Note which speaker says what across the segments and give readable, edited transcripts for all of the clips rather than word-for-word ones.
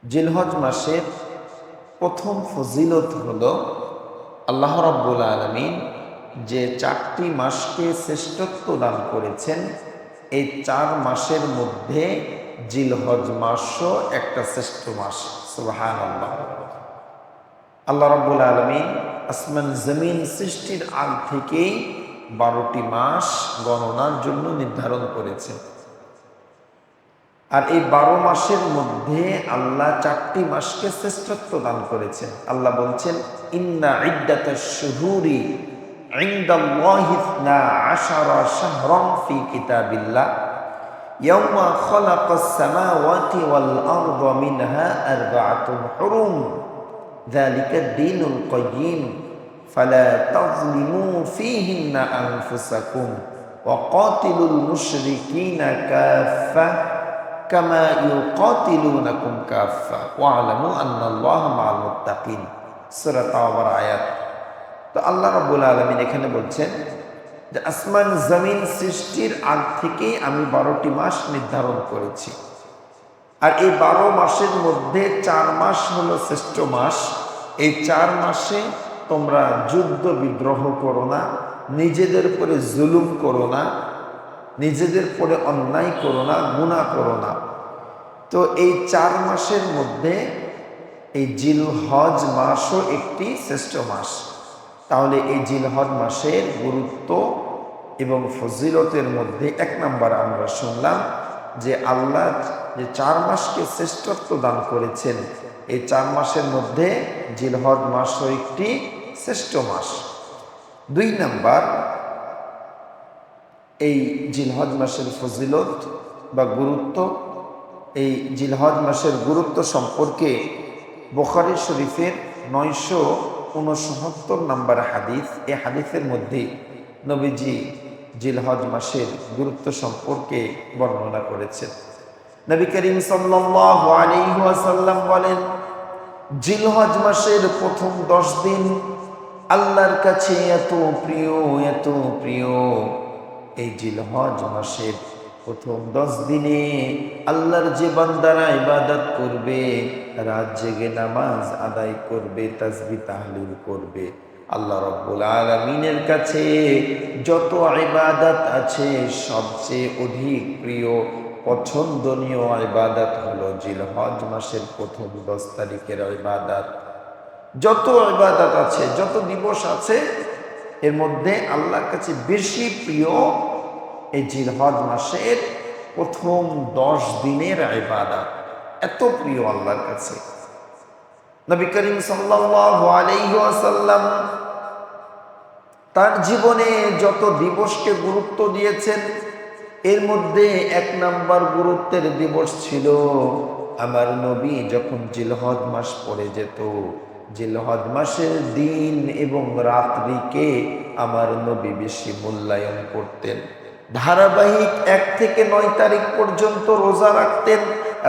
Speaker 1: জিলহজ মাসের প্রথম ফজিলত হলো আল্লাহ রাব্বুল আলামিন যে 4টি মাসকে শ্রেষ্ঠত্ব দান করেছেন, এই 4 মাসের মধ্যে জিলহজ মাসও একটা শ্রেষ্ঠ মাস। সুবহানাল্লাহ। আল্লাহ রাব্বুল আলামিন আসমান জমিন সৃষ্টির আগ থেকেই 12টি মাস গণনার জন্য নির্ধারণ করেছেন। আর এই 12 মাসের মধ্যে আল্লাহ 4টি মাসকে শ্রেষ্ঠত্ব দান করেছেন। আল্লাহ বলছেন, ইন্না ইদ্দাতাশ শুহুরি ইনদাল্লাহি 12 শাহরান ফি কিতাবিল্লাহ ইয়াওমা খালাকাস সামাওয়াতি ওয়াল আরদা মিনহা আরবাআতুন হুরুম যালিকা দ্বীনুল কাইয়্যিম ফালা তাযলিমু ফীহিন্না আনফুসাকুম ওয়া কাতিলুল মুশরিকিনা কাফা কামা ইউকাতিলুনাকুম কাফা ওয়া'লামু আন্নাল্লাহা মা'আল মুত্তাকিন। সূরা তাওবার আয়াত। তো আল্লাহ রাব্বুল আলামিন এখানে বলছেন যে আসমান জমিন সৃষ্টির আগ থেকেই আমি 12টি মাস নির্ধারণ করেছি। আর এই 12 মাসের মধ্যে 4 মাস হলো শ্রেষ্ঠ মাস। এই 4 মাসে তোমরা যুদ্ধ বিদ্রোহ করো না, নিজেদের উপরে জুলুম করো না, নিজেদের পরে অন্যায় করো না, গুনাহ করো না। তো এই 4 মাসের মধ্যে এই জিলহজ মাসও একটি শ্রেষ্ঠ মাস। তাহলে এই জিলহজ মাসের গুরুত্ব এবং ফজিলতের মধ্যে 1 নাম্বার আমরা শুনলাম যে আল্লাহ যে 4 মাসকে শ্রেষ্ঠত্ব দান করেছেন, এই 4 মাসের মধ্যে জিলহজ মাসও একটি শ্রেষ্ঠ মাস। 2 নাম্বার, এই জিলহজ মাসের ফজিলত বা গুরুত্ব, এই জিলহজ মাসের গুরুত্ব সম্পর্কে বুখারী শরীফের 969 নম্বর হাদিস, এই হাদিসের মধ্যে নবীজি জিলহজ মাসের গুরুত্ব সম্পর্কে বর্ণনা করেছেন। নবী করিম সাল্লাল্লাহু আলাইহি ওয়াসাল্লাম বলেন, জিলহজ মাসের প্রথম 10 দিন আল্লাহর কাছে এত প্রিয়, এত প্রিয়। এই জিলহজ মাসের প্রথম 10 দিনে আল্লাহর যে বান্দারা ইবাদত করবে, রাত জেগে নামাজ আদায় করবে, তাসবিহ তাহলিল করবে, আল্লাহ রাব্বুল আলামিনের কাছে যত ইবাদত আছে সবচেয়ে অধিক প্রিয় পছন্দনীয় ইবাদত হলো জিলহজ মাসের প্রথম 10 তারিখের ইবাদত। যত ইবাদত আছে, যত দিবস আছে, এর মধ্যে আল্লাহর কাছে বেশি প্রিয় এই জিলহজ মাসের প্রথম 10 দিনের ইবাদত। এত প্রিয় আল্লাহর কাছে। নবী করিম সাল্লাল্লাহু আলাইহি ওয়াসাল্লাম তার জীবনে যত দিবসকে গুরুত্ব দিয়েছেন, এর মধ্যে 1 নাম্বার গুরুত্বের দিবস ছিল আমার নবী যখন জিলহজ মাস পড়ে যেত, জিলহজ মাসের দিন এবং রাত্রিকে আমার নবী বেশি মূল্যায়ন করতেন। ধারাবাহিক 1 থেকে 9 তারিখ পর্যন্ত রোজা রাখতেন,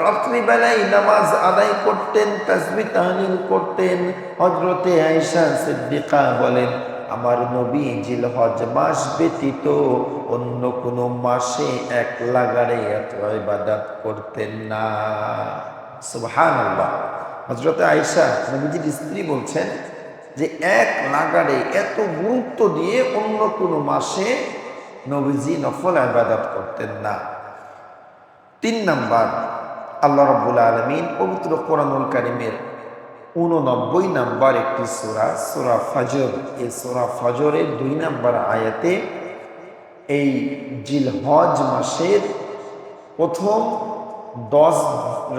Speaker 1: রাত্রিবেলায় নামাজ আদায় করতেন, তাসবিহ তাহলিল করতেন। হযরতে আয়েশা সিদ্দিকা বলেন, আমার নবী জিলহজ মাস ব্যতীত অন্য কোনো মাসে 1 লাগারে এত ইবাদত করতেন না। সুবহানাল্লাহ। হযরতে আয়েশা নবীজির স্ত্রী বলছেন যে 1 লাগারে এত গুরুত্ব দিয়ে অন্য কোনো মাসে নবীজি নফল ইবাদত করতেন না। 3 নাম্বার, আল্লাহ রাব্বুল আলামিন পবিত্র কোরআনুল কারীমের 89 নাম্বার একটি সূরা, সূরা ফজর, এই সূরা ফজরের 2 নাম্বার আয়াতে এই জিলহজ মাসের প্রথম 10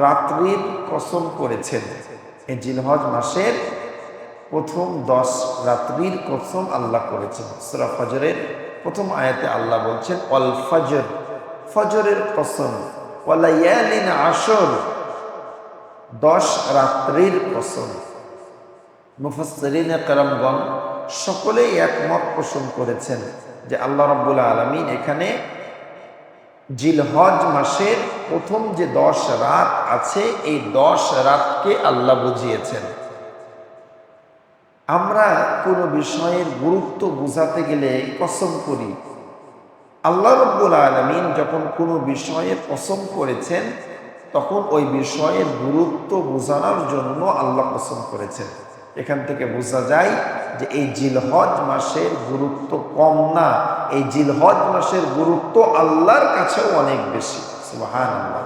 Speaker 1: রাত্রির কসম করেছেন। এই জিলহজ মাসের প্রথম 10 রাত্রির কসম আল্লাহ করেছেন। সূরা ফজরের প্রথম আয়াতে আল্লাহ বলছেন, ওয়াল ফজর, ফজরের কসম, ওয়ালায়ালিন আশর, 10 রাত্রির কসম। মুফাসসিরিনে কেরামগণ সকলেই একমত পোষণ করেছেন যে আল্লাহ রাব্বুল আলামিন এখানে জিলহজ মাসের প্রথম যে 10 রাত আছে, এই 10 রাতকে আল্লাহ বুঝিয়েছেন। আমরা কোনো বিষয়ের গুরুত্ব বোঝাতে গেলে কসম করি। আল্লাহ রাব্বুল আলামিন যখন কোনো বিষয়ে কসম করেছেন, তখন ওই বিষয়ের গুরুত্ব বোঝানোর জন্য আল্লাহ পছন্দ করেছেন। এখান থেকে বোঝা যায় যে এই জিলহজ মাসের গুরুত্ব কম না, এই জিলহজ মাসের গুরুত্ব আল্লাহর কাছেও অনেক বেশি। সুবহানাল্লাহ।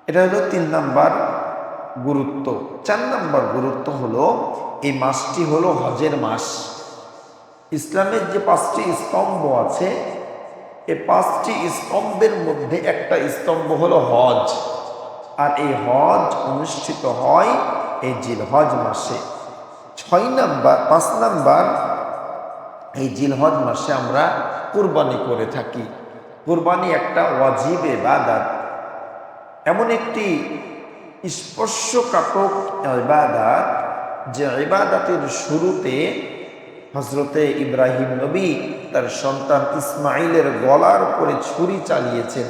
Speaker 1: এটা হলো 3 নাম্বার গুরুত্ব। 4 নাম্বার গুরুত্ব হলো এই মাসটি হলো হজের মাস। ইসলামের যে 5টি স্তম্ভ আছে, এই 5টি স্তম্ভের মধ্যে একটা স্তম্ভ হলো হজ। আর এই হজ অনুষ্ঠিত হয় এই জিলহজ মাসে। 5 নাম্বার, এই জিলহজ মাসে আমরা কুরবানি করে থাকি। কুরবানি একটা ওয়াজিব ইবাদত, এমন একটি স্পর্শকাতর ইবাদত যে ইবাদতের শুরুতে হজরতে ইব্রাহিম নবী তার সন্তান ইসমাইলের গলার উপরে ছুরি চালিয়েছেন।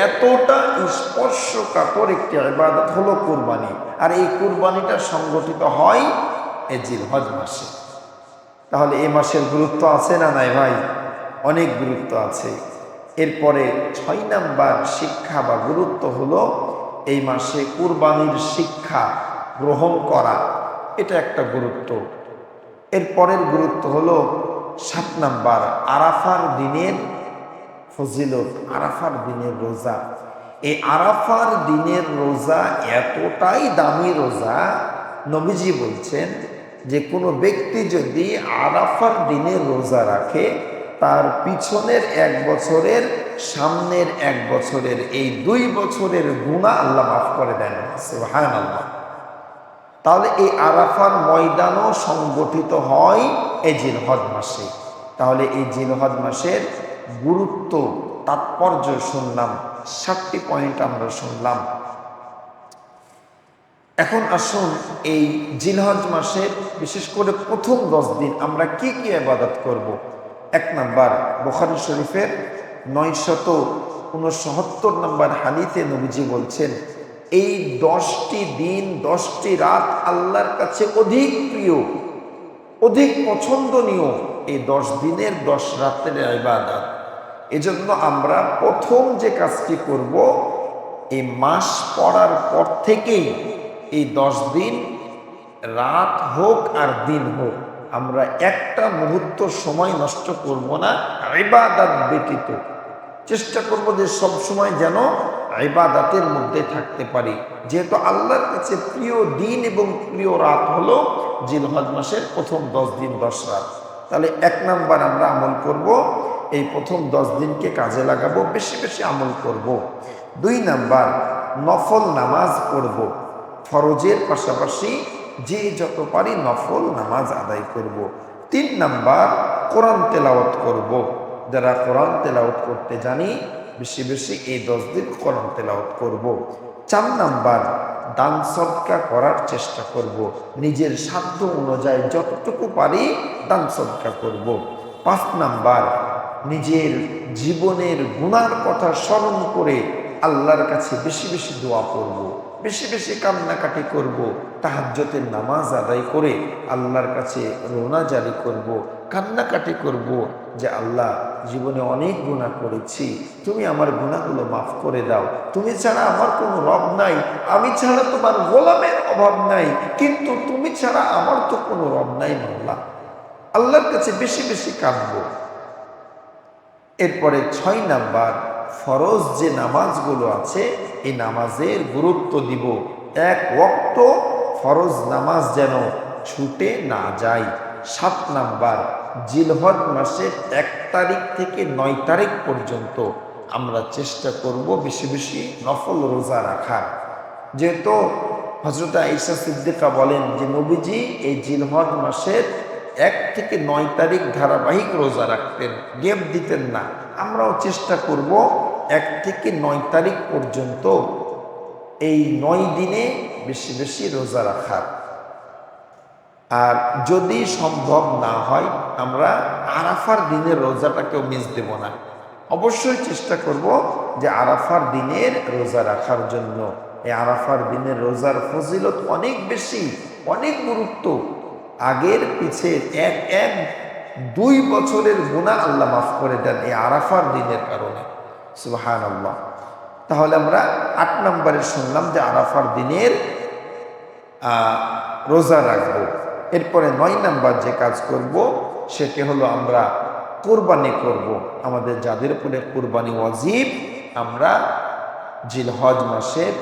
Speaker 1: এতটা স্পর্শকাতর একটি ইবাদত হলো কুরবানি। আর এই কুরবানিটা সংগঠিত হয় এই জিলহজ মাসে। তাহলে এই মাসের গুরুত্ব আছে না নাই ভাই? অনেক গুরুত্ব আছে। এরপরে 6 নাম্বার শিক্ষা বা গুরুত্ব হলো এই মাসে কুরবানির শিক্ষা গ্রহণ করা, এটা একটা গুরুত্ব। এরপরের গুরুত্ব হলো 7 নাম্বার আরাফার দিনের ফজিলত, আরাফার দিনের রোজা। এই আরাফার দিনের রোজা এতটাই দামি রোজা, নবীজি বলছেন যে কোনো ব্যক্তি যদি আরাফার দিনের রোজা রাখে, তার পিছনের 1 বছরের, সামনের 1 বছরের, এই 2 বছরের গুনাহ আল্লাহ মাফ করে দেন। সুবহানাল্লাহ। তাহলে এই আরাফার ময়দানও সংগঠিত হয় এই জিলহজ মাসে। তাহলে এই জিলহজ মাসের গুরুত্ব, তাৎপর্য শুনলাম, 7টি পয়েন্ট আমরা শুনলাম। এখন আসুন এই জিলহজ মাসের বিশেষ করে প্রথম 10 দিন আমরা কি কি ইবাদত করব। 1 নাম্বার, বুখারী শরীফের 969 নম্বর হাদিসে নবীজি বলছেন, এই 10টি দিন 10টি রাত আল্লাহর কাছে অধিক প্রিয়, অধিক পছন্দনীয় এই 10 দিনের 10 রাতের ইবাদত। এজন্য আমরা প্রথম যে কাজটি করব, এই মাস পড়ার পর থেকেই এই 10 দিন রাত হোক আর দিন হোক, আমরা একটা মুহূর্ত সময় নষ্ট করব না ইবাদত ব্যতীত। চেষ্টা করব যে সব সময় যেন ইবাদতের মধ্যে থাকতে পারি, যেহেতু আল্লাহর কাছে প্রিয় দিন এবং প্রিয় রাত হলো জিলহজ মাসের প্রথম 10 দিন 10 রাত। তাহলে 1 নাম্বার আমরা আমল করব, এই প্রথম 10 দিনকে কাজে লাগাবো, বেশি বেশি আমল করব। 2 নাম্বার, নফল নামাজ পড়ব, ফরজের পাশাপাশি যে যত পারি নফল নামাজ আদায় করব। 3 নাম্বার, কোরআন তেলাওয়াত করব। যারা কোরআন তেলাওয়াত করতে জানি, বেশি বেশি এই 10 দিন কোরআন তেলাওয়াত করব। 4 নাম্বার, দান সদকা করার চেষ্টা করব, নিজের সাধ্য অনুযায়ী যতটুকু পারি দান সদকা করব। 5 নাম্বার, নিজের জীবনের গুনার কথা স্মরণ করে আল্লাহর কাছে বেশি বেশি দোয়া করব, বেশি বেশি কান্নাকাটি করব, তাহাজ্জুদের নামাজ আদায় করে আল্লাহর কাছে রোনা জারি করব, কান্নাকাটি করব যে আল্লাহ, জীবনে অনেক গুনাহ করেছি, তুমি আমার গুনাহগুলো মাফ করে দাও, তুমি ছাড়া আমার কোনো রব নাই, আমি ছাড়া তোমার গোলামের অভাব নাই, কিন্তু তুমি ছাড়া আমার তো কোনো রব নাই মাওলা। আল্লাহর কাছে বেশি বেশি কাঁদব। এরপরে 6 নাম্বার, ফরজ যে নামাজগুলো আছে এই নামাজের গুরুত্ব দিব। 1 ওয়াক্ত ফরজ নামাজ যেন ছুটে না যায়। 7 নাম্বার, জিলহজ মাসের 1 তারিখ থেকে 9 তারিখ পর্যন্ত আমরা চেষ্টা করব বেশি বেশি নফল রোজা রাখার। যেহেতু হযরত আয়েশা সিদ্দিকা বলেন যে নবীজি এই জিলহজ মাসের 1 থেকে 9 তারিখ ধারাবাহিক রোজা রাখতেন, গ্যাপ দিতেন না। আমরাও চেষ্টা করব 1 থেকে 9 তারিখ পর্যন্ত এই 9 দিনে বেশি বেশি রোজা রাখার। আর যদি সম্ভব না হয়, আমরা আরাফার দিনের রোজাটাকেও মিস দেব না। অবশ্যই চেষ্টা করব যে আরাফার দিনের রোজা রাখার জন্য। এই আরাফার দিনের রোজার ফজিলত অনেক বেশি, অনেক গুরুত্ব। আগের পিছের 2 বছরের গুনাহ আল্লাহ মাফ করে দেন এই আরাফার দিনের কারণে। সুবহানাল্লাহ। তাহলে আমরা 8 নম্বরে শুনলাম যে আরাফার দিনের রোজা রাখবো। এরপরে 9 নাম্বার যে কাজ করব সেটি হলো আমরা কোরবানি করব। আমাদের যাদের উপরে কোরবানি ওয়াজিব, আমরা জিলহজ মাসের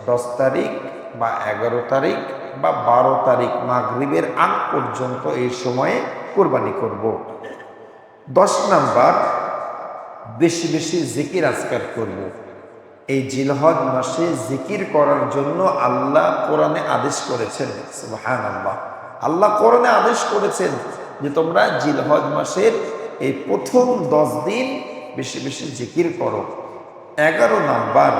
Speaker 1: 10 তারিখ বা 11 তারিখ বা 12 তারিখ মাগরিবের আগ পর্যন্ত এই সময়ে কোরবানি করব। 10 নাম্বার, বেশি বেশি জিকির আজকার করব। এই জিলহজ মাসে জিকির করার জন্য আল্লাহ কোরআনে আদেশ করেছেন। সুবহানাল্লাহ, আল্লাহ কোরআনে আদেশ করেছেন যে তোমরা জিলহজ মাসের এই প্রথম 10 দিন বেশি বেশি জিকির করো। 11 নাম্বার,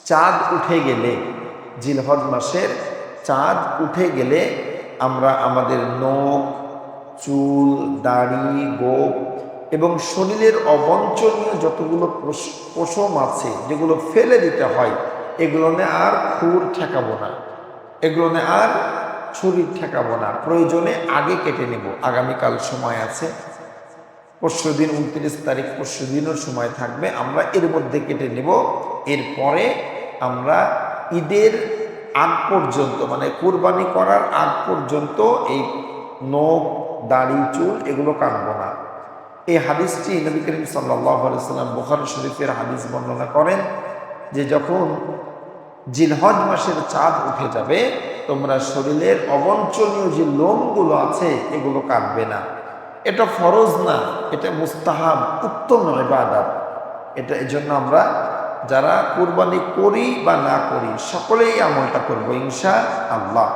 Speaker 1: চাঁদ উঠে গেলে, জিলহজ মাসের চাঁদ উঠে গেলে আমরা আমাদের নখ, চুল, দাড়ি, গোঁফ এবং শরীরের অবঞ্চনীয় যতগুলো পশম আছে যেগুলো ফেলে দিতে হয়, এগুলো নিয়ে আর খুর ঠেকাবো না, এগুলো নিয়ে আর ছুরি ঠেকাবো না। প্রয়োজনে আগে কেটে নেব। আগামীকাল সময় আছে, পরশুদিন 29 তারিখ, পরশুদিনও সময় থাকবে, আমরা এর মধ্যে কেটে নেব। এরপরে আমরা ঈদের আগ পর্যন্ত, মানে কুরবানি করার আগ পর্যন্ত এই নখ, দাড়ি, চুল এগুলো কাটবো না। এই হাদিসটি নবী করিম সাল্লাল্লাহু আলাইহি সাল্লাম বুখারী শরীফের হাদিস বর্ণনা করেন যে যখন জিলহজ মাসের চাঁদ উঠে যাবে তোমরা শরীরের অবঞ্চনীয় যে লোমগুলো আছে এগুলো কাটবে না। এটা ফরজ না, এটা মুস্তাহাব, উত্তম ইবাদত। এটা এজন্য আমরা যারা কুরবানি করি বা না করি সকলেই আমলটা করব ইনশাআল্লাহ।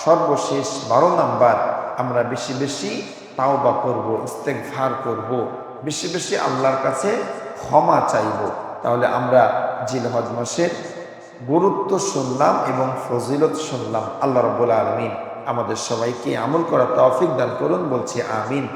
Speaker 1: সর্বশেষ 12 নাম্বার, আমরা বেশি বেশি তাওবা করব, ইস্তেগফার করব, বেশি বেশি আল্লাহর কাছে ক্ষমা চাইব। তাহলে আমরা জিলহজ মাসের গুরুত্ব শুনলাম এবং ফজিলত শুনলাম। আল্লাহ রাব্বুল আলামিন আমাদের সবাইকে আমল করার তৌফিক দান করুন, বলছি আমিন।